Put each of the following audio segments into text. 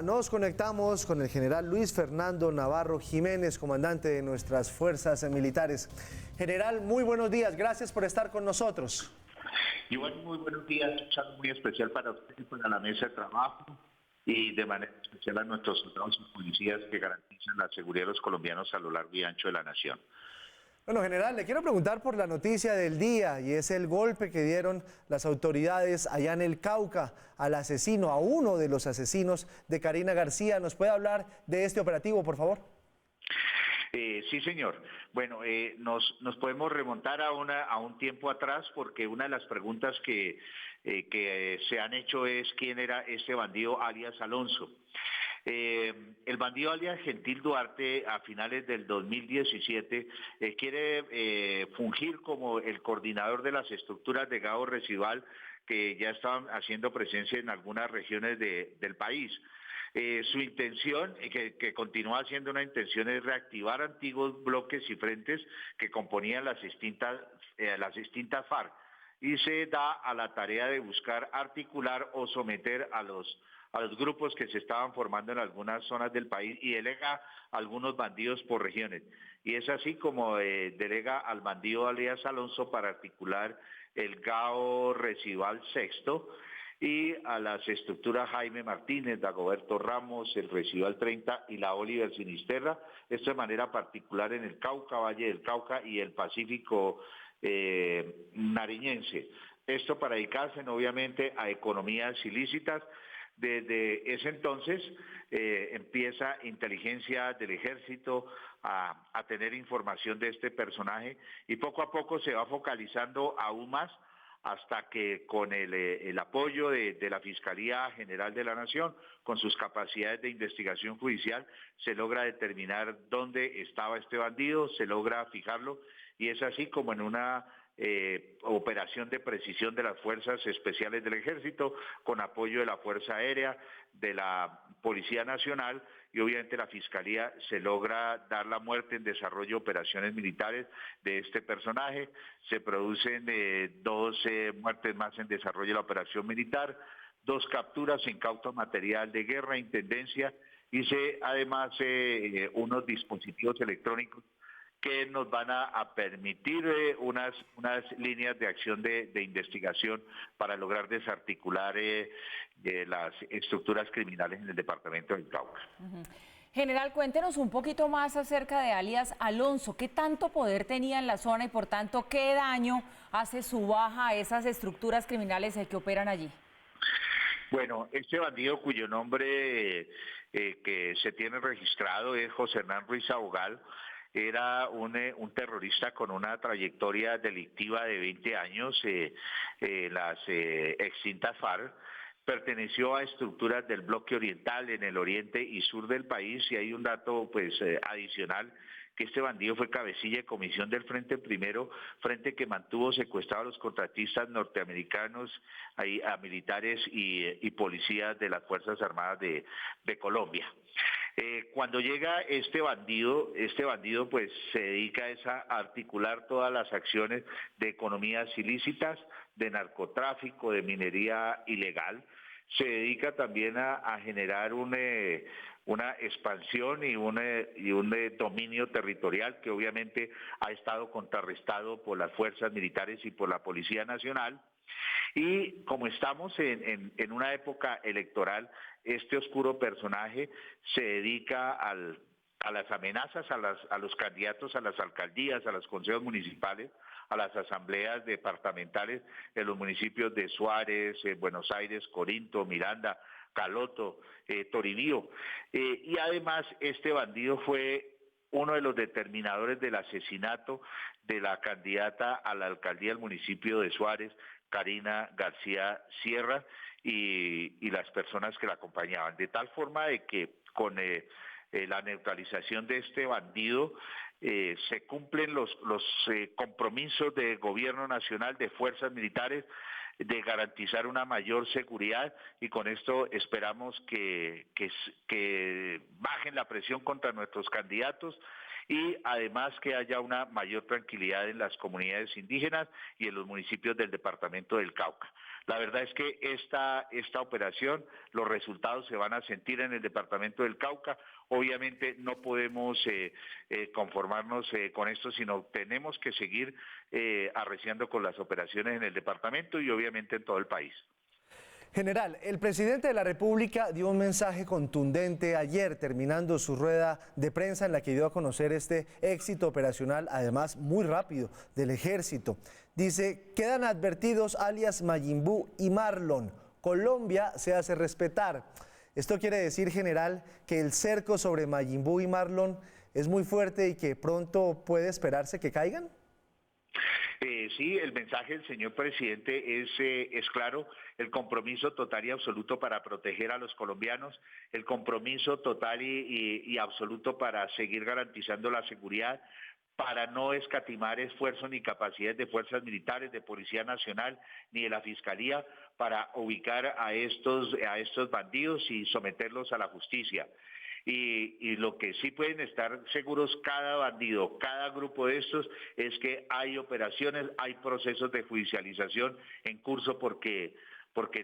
Nos conectamos con el general Luis Fernando Navarro Jiménez, comandante de nuestras fuerzas militares. General, muy buenos días, gracias por estar con nosotros. Igual, muy buenos días, un saludo muy especial para usted y para la mesa de trabajo y de manera especial a nuestros soldados y policías que garantizan la seguridad de los colombianos a lo largo y ancho de la nación. Bueno, general, le quiero preguntar por la noticia del día y es el golpe que dieron las autoridades allá en el Cauca al asesino, a uno de los asesinos de Karina García. ¿Nos puede hablar de este operativo, por favor? Sí, señor. Bueno, nos podemos remontar a un tiempo atrás porque una de las preguntas que se han hecho es quién era este bandido alias Alonso. El bandido alias Gentil Duarte a finales del 2017 quiere fungir como el coordinador de las estructuras de gas residual que ya estaban haciendo presencia en algunas regiones del país. Su intención, que continúa siendo una intención, es reactivar antiguos bloques y frentes que componían las distintas FARC y se da a la tarea de buscar articular o someter a los grupos que se estaban formando en algunas zonas del país y delega a algunos bandidos por regiones. Y es así como delega al bandido alias Alonso para articular el GAO Residual Sexto y a las estructuras Jaime Martínez, Dagoberto Ramos, el Residual 30 y la Oliver Sinisterra, esto de manera particular en el Cauca, Valle del Cauca y el Pacífico nariñense. Esto para dedicarse obviamente a economías ilícitas. Desde ese entonces empieza inteligencia del ejército a tener información de este personaje y poco a poco se va focalizando aún más hasta que con el apoyo de la Fiscalía General de la Nación, con sus capacidades de investigación judicial, se logra determinar dónde estaba este bandido, se logra fijarlo y es así como en una operación de precisión de las Fuerzas Especiales del Ejército, con apoyo de la Fuerza Aérea, de la Policía Nacional y obviamente la Fiscalía, se logra dar la muerte en desarrollo de operaciones militares de este personaje. Se producen 12 muertes más en desarrollo de la operación militar, 2 capturas, se incauta material de guerra, intendencia y además unos dispositivos electrónicos que nos van a permitir unas líneas de acción de investigación para lograr desarticular las estructuras criminales en el departamento del Cauca. General, cuéntenos un poquito más acerca de alias Alonso. ¿Qué tanto poder tenía en la zona y por tanto qué daño hace su baja a esas estructuras criminales que operan allí? Bueno, este bandido cuyo nombre que se tiene registrado es José Hernán Ruiz Abogal, era un terrorista con una trayectoria delictiva de 20 años, las extintas FARC, perteneció a estructuras del bloque oriental en el oriente y sur del país y hay un dato adicional, que este bandido fue cabecilla de comisión del Frente Primero, frente que mantuvo secuestrados a los contratistas norteamericanos, a militares y policías de las Fuerzas Armadas de Colombia. Cuando llega este bandido pues se dedica a articular todas las acciones de economías ilícitas, de narcotráfico, de minería ilegal. Se dedica también a generar una expansión y un dominio territorial que obviamente ha estado contrarrestado por las fuerzas militares y por la Policía Nacional. Y como estamos en una época electoral, este oscuro personaje se dedica a las amenazas a los candidatos a las alcaldías, a los consejos municipales, a las asambleas departamentales de los municipios de Suárez, Buenos Aires, Corinto, Miranda, Caloto, Toribío. Y además este bandido fue uno de los determinadores del asesinato de la candidata a la alcaldía del municipio de Suárez, Karina García Sierra, y las personas que la acompañaban. De tal forma de que con la neutralización de este bandido se cumplen los compromisos de gobierno nacional, de fuerzas militares, de garantizar una mayor seguridad y con esto esperamos que bajen la presión contra nuestros candidatos y además que haya una mayor tranquilidad en las comunidades indígenas y en los municipios del departamento del Cauca. La verdad es que esta operación, los resultados se van a sentir en el departamento del Cauca. Obviamente no podemos conformarnos con esto, sino tenemos que seguir arreciando con las operaciones en el departamento y obviamente en todo el país. General, el presidente de la República dio un mensaje contundente ayer, terminando su rueda de prensa en la que dio a conocer este éxito operacional, además muy rápido, del ejército. Dice, quedan advertidos alias Majin Buu y Marlon. Colombia se hace respetar. Esto quiere decir, general, que el cerco sobre Majin Buu y Marlon es muy fuerte y que pronto puede esperarse que caigan. Sí, el mensaje del señor presidente es claro, el compromiso total y absoluto para proteger a los colombianos, el compromiso total y absoluto para seguir garantizando la seguridad, para no escatimar esfuerzos ni capacidades de fuerzas militares, de Policía Nacional, ni de la Fiscalía, para ubicar a estos bandidos y someterlos a la justicia. Y lo que sí pueden estar seguros cada bandido, cada grupo de estos, es que hay operaciones, hay procesos de judicialización en curso porque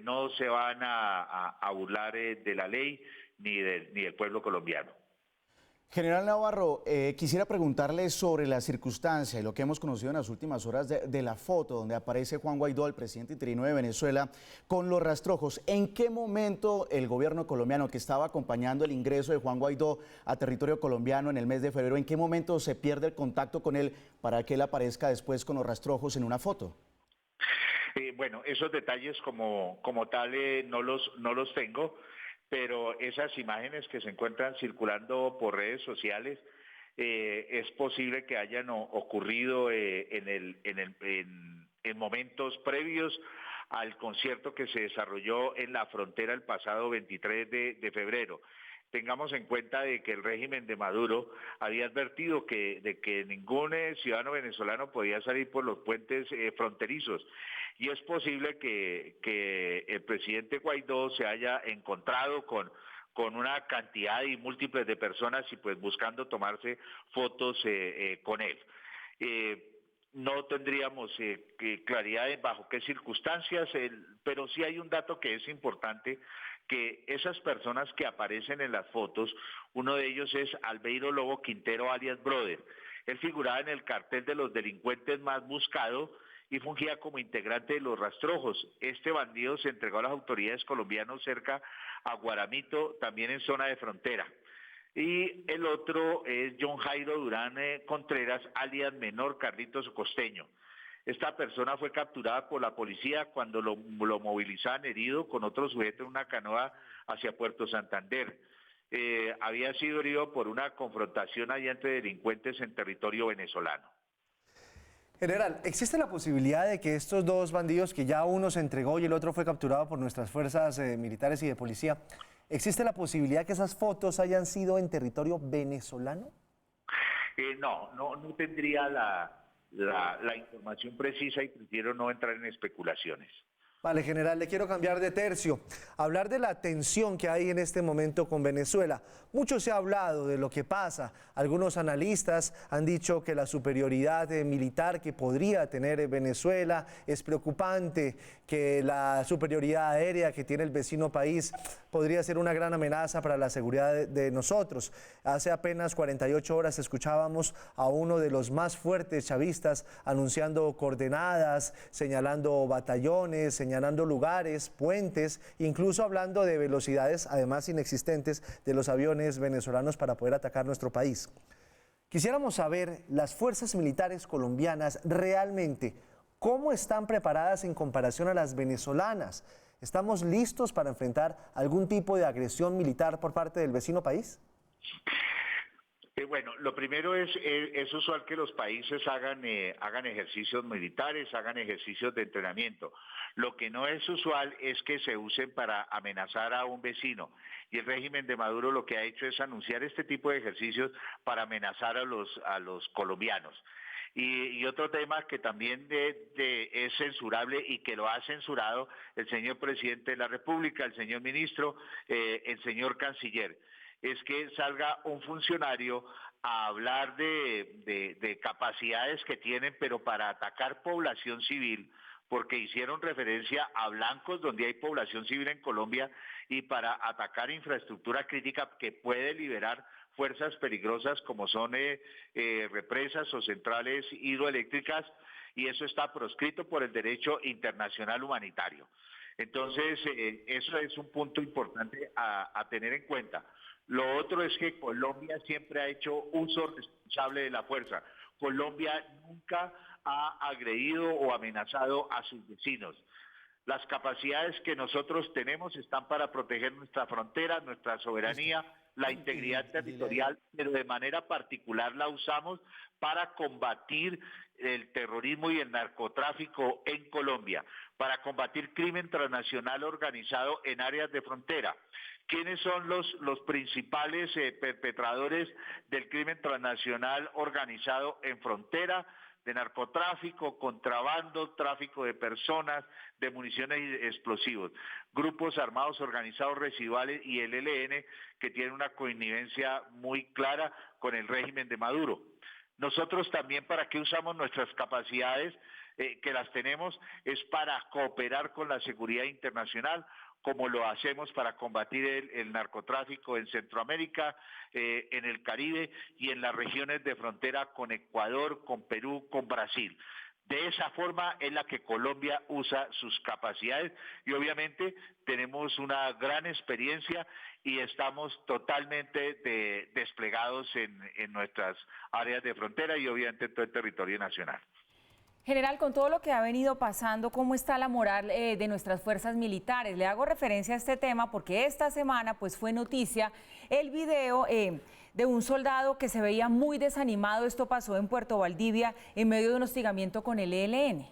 no se van a burlar de la ley ni del pueblo colombiano. General Navarro, quisiera preguntarle sobre la circunstancia y lo que hemos conocido en las últimas horas de la foto donde aparece Juan Guaidó, el presidente interino de Venezuela, con los rastrojos. ¿En qué momento el gobierno colombiano que estaba acompañando el ingreso de Juan Guaidó a territorio colombiano en el mes de febrero, en qué momento se pierde el contacto con él para que él aparezca después con los rastrojos en una foto? Bueno, esos detalles como tal no los tengo, pero esas imágenes que se encuentran circulando por redes sociales es posible que hayan ocurrido en momentos previos al concierto que se desarrolló en la frontera el pasado 23 de febrero. Tengamos en cuenta de que el régimen de Maduro había advertido de que ningún ciudadano venezolano podía salir por los puentes fronterizos. Y es posible que el presidente Guaidó se haya encontrado con una cantidad y múltiples de personas y pues buscando tomarse fotos con él. No tendríamos claridad de bajo qué circunstancias, pero sí hay un dato que es importante, que esas personas que aparecen en las fotos, uno de ellos es Albeiro Lobo Quintero, alias Brother. Él figuraba en el cartel de los delincuentes más buscados y fungía como integrante de los rastrojos. Este bandido se entregó a las autoridades colombianas cerca a Guaramito, también en zona de frontera. Y el otro es John Jairo Durán Contreras, alias Menor Carlitos Costeño. Esta persona fue capturada por la policía cuando lo movilizaban herido con otro sujeto en una canoa hacia Puerto Santander. Había sido herido por una confrontación allá entre delincuentes en territorio venezolano. General, ¿existe la posibilidad de que estos dos bandidos, que ya uno se entregó y el otro fue capturado por nuestras fuerzas militares y de policía, existe la posibilidad que esas fotos hayan sido en territorio venezolano? No tendría la información precisa y prefiero no entrar en especulaciones. Vale, general, le quiero cambiar de tercio, hablar de la tensión que hay en este momento con Venezuela. Mucho se ha hablado de lo que pasa. Algunos analistas han dicho que la superioridad militar que podría tener Venezuela es preocupante, que la superioridad aérea que tiene el vecino país podría ser una gran amenaza para la seguridad de nosotros. Hace apenas 48 horas escuchábamos a uno de los más fuertes chavistas anunciando coordenadas, señalando batallones, señalando lugares, puentes, incluso hablando de velocidades además inexistentes de los aviones venezolanos para poder atacar nuestro país. Quisiéramos saber, las fuerzas militares colombianas realmente, ¿cómo están preparadas en comparación a las venezolanas? ¿Estamos listos para enfrentar algún tipo de agresión militar por parte del vecino país? Bueno, lo primero es usual que los países hagan ejercicios militares, hagan ejercicios de entrenamiento. Lo que no es usual es que se usen para amenazar a un vecino. Y el régimen de Maduro lo que ha hecho es anunciar este tipo de ejercicios para amenazar a los colombianos. Y otro tema que también es censurable y que lo ha censurado el señor presidente de la República, el señor ministro, el señor canciller. es que salga un funcionario a hablar de capacidades que tienen, pero para atacar población civil, porque hicieron referencia a blancos donde hay población civil en Colombia y para atacar infraestructura crítica que puede liberar fuerzas peligrosas como son represas o centrales hidroeléctricas, y eso está proscrito por el derecho internacional humanitario. Entonces, eso es un punto importante a tener en cuenta. Lo otro es que Colombia siempre ha hecho uso responsable de la fuerza. Colombia nunca ha agredido o amenazado a sus vecinos. Las capacidades que nosotros tenemos están para proteger nuestra frontera, nuestra soberanía, la integridad territorial, pero de manera particular la usamos para combatir el terrorismo y el narcotráfico en Colombia, para combatir crimen transnacional organizado en áreas de frontera. ¿Quiénes son los principales perpetradores del crimen transnacional organizado en frontera? De narcotráfico, contrabando, tráfico de personas, de municiones y explosivos. Grupos armados organizados residuales y el ELN que tienen una connivencia muy clara con el régimen de Maduro. Nosotros también, ¿para qué usamos nuestras capacidades? Que las tenemos es para cooperar con la seguridad internacional, como lo hacemos para combatir el narcotráfico en Centroamérica, en el Caribe y en las regiones de frontera con Ecuador, con Perú, con Brasil. De esa forma es la que Colombia usa sus capacidades y obviamente tenemos una gran experiencia y estamos totalmente desplegados en nuestras áreas de frontera y obviamente en todo el territorio nacional. General, con todo lo que ha venido pasando, ¿cómo está la moral de nuestras fuerzas militares? Le hago referencia a este tema porque esta semana pues fue noticia el video de un soldado que se veía muy desanimado. Esto pasó en Puerto Valdivia en medio de un hostigamiento con el ELN.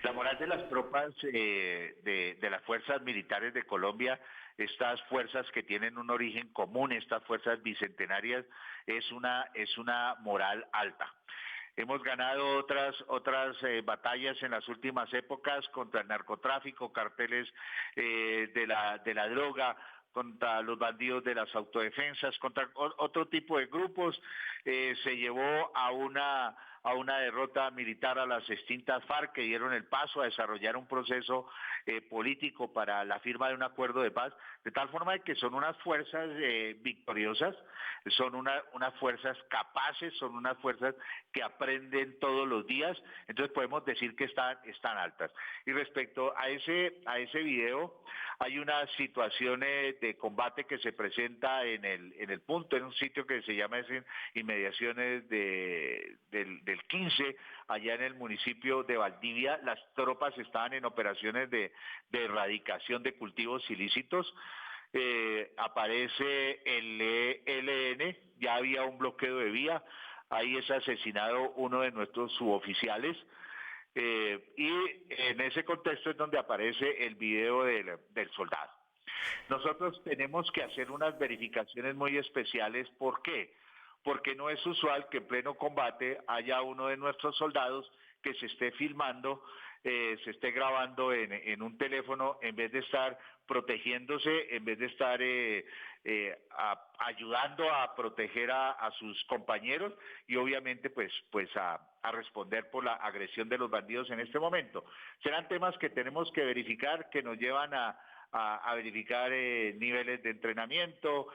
La moral de las tropas de las fuerzas militares de Colombia, estas fuerzas que tienen un origen común, estas fuerzas bicentenarias, es una moral alta. Hemos ganado otras batallas en las últimas épocas contra el narcotráfico, carteles de la droga, contra los bandidos de las autodefensas, contra otro tipo de grupos. Se llevó a una derrota militar a las extintas FARC, que dieron el paso a desarrollar un proceso político para la firma de un acuerdo de paz, de tal forma de que son unas fuerzas victoriosas, son unas fuerzas capaces, son unas fuerzas que aprenden todos los días, entonces podemos decir que están altas. Y respecto a ese video, hay una situación de combate que se presenta en el punto, en un sitio que se llama inmediaciones del 15, allá en el municipio de Valdivia. Las tropas estaban en operaciones de erradicación de cultivos ilícitos. Aparece el ELN, ya había un bloqueo de vía, ahí es asesinado uno de nuestros suboficiales. Y en ese contexto es donde aparece el video del soldado. Nosotros tenemos que hacer unas verificaciones muy especiales. ¿Por qué? Porque no es usual que en pleno combate haya uno de nuestros soldados que se esté filmando, se esté grabando en un teléfono, en vez de estar protegiéndose, en vez de estar ayudando a proteger a sus compañeros y obviamente pues a responder por la agresión de los bandidos en este momento. Serán temas que tenemos que verificar, que nos llevan a verificar niveles de entrenamiento,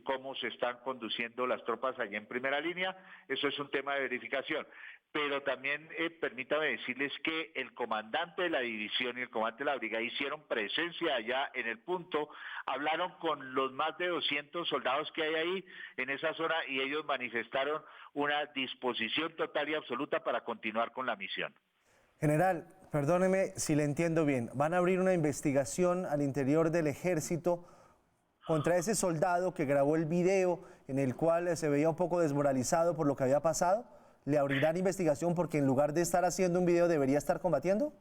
cómo se están conduciendo las tropas allá en primera línea. Eso es un tema de verificación. Pero también permítame decirles que el comandante de la división y el comandante de la brigada hicieron presencia allá en el punto, hablaron con los más de 200 soldados que hay ahí en esa zona y ellos manifestaron una disposición total y absoluta para continuar con la misión. General, perdóneme si le entiendo bien, ¿van a abrir una investigación al interior del ejército contra ese soldado que grabó el video en el cual se veía un poco desmoralizado por lo que había pasado? ¿Le abrirán investigación porque en lugar de estar haciendo un video debería estar combatiendo?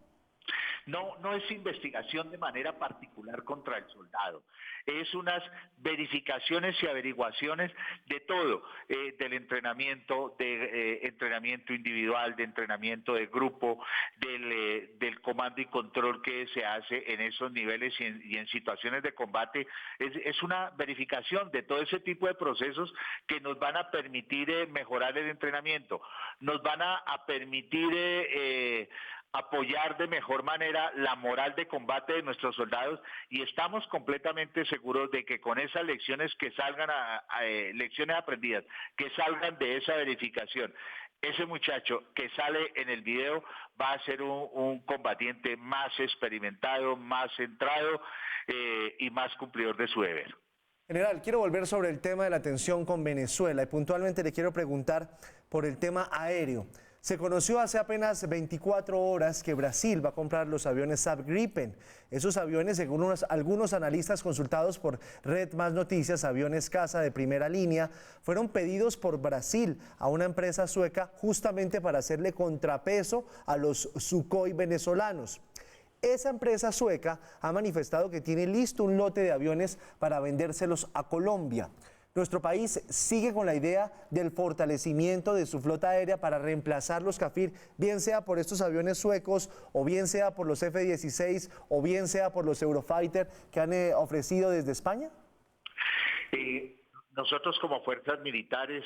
No es investigación de manera particular contra el soldado, es unas verificaciones y averiguaciones de todo, del entrenamiento, de entrenamiento individual, de entrenamiento de grupo, del comando y control que se hace en esos niveles y en situaciones de combate. Es una verificación de todo ese tipo de procesos que nos van a permitir mejorar el entrenamiento, nos van a permitir apoyar de mejor manera la moral de combate de nuestros soldados, y estamos completamente seguros de que con esas lecciones que salgan, lecciones aprendidas, que salgan de esa verificación, ese muchacho que sale en el video va a ser un combatiente más experimentado, más centrado y más cumplidor de su deber. General, quiero volver sobre el tema de la tensión con Venezuela y puntualmente le quiero preguntar por el tema aéreo. Se conoció hace apenas 24 horas que Brasil va a comprar los aviones Saab Gripen. Esos aviones, según algunos analistas consultados por Red Más Noticias, aviones caza de primera línea, fueron pedidos por Brasil a una empresa sueca justamente para hacerle contrapeso a los Sukhoi venezolanos. Esa empresa sueca ha manifestado que tiene listo un lote de aviones para vendérselos a Colombia. Nuestro país sigue con la idea del fortalecimiento de su flota aérea para reemplazar los Kafir, bien sea por estos aviones suecos, o bien sea por los F-16, o bien sea por los Eurofighter que han ofrecido desde España. Nosotros como fuerzas militares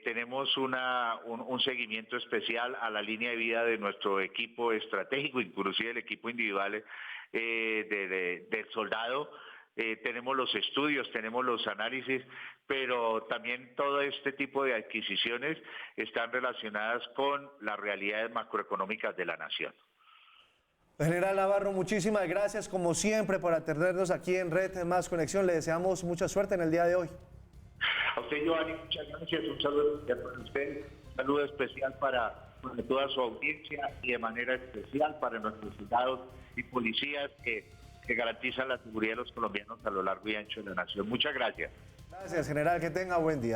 tenemos un seguimiento especial a la línea de vida de nuestro equipo estratégico, inclusive el equipo individual del soldado. Tenemos los estudios, tenemos los análisis, pero también todo este tipo de adquisiciones están relacionadas con las realidades macroeconómicas de la nación. General Navarro, muchísimas gracias como siempre por atendernos aquí en Red Más Conexión. Le deseamos mucha suerte en el día de hoy. A usted, Giovanni, muchas gracias. Un saludo especial para usted, un saludo especial para toda su audiencia y de manera especial para nuestros soldados y policías que garantizan la seguridad de los colombianos a lo largo y ancho de la nación. Muchas gracias. Gracias, general, que tenga buen día.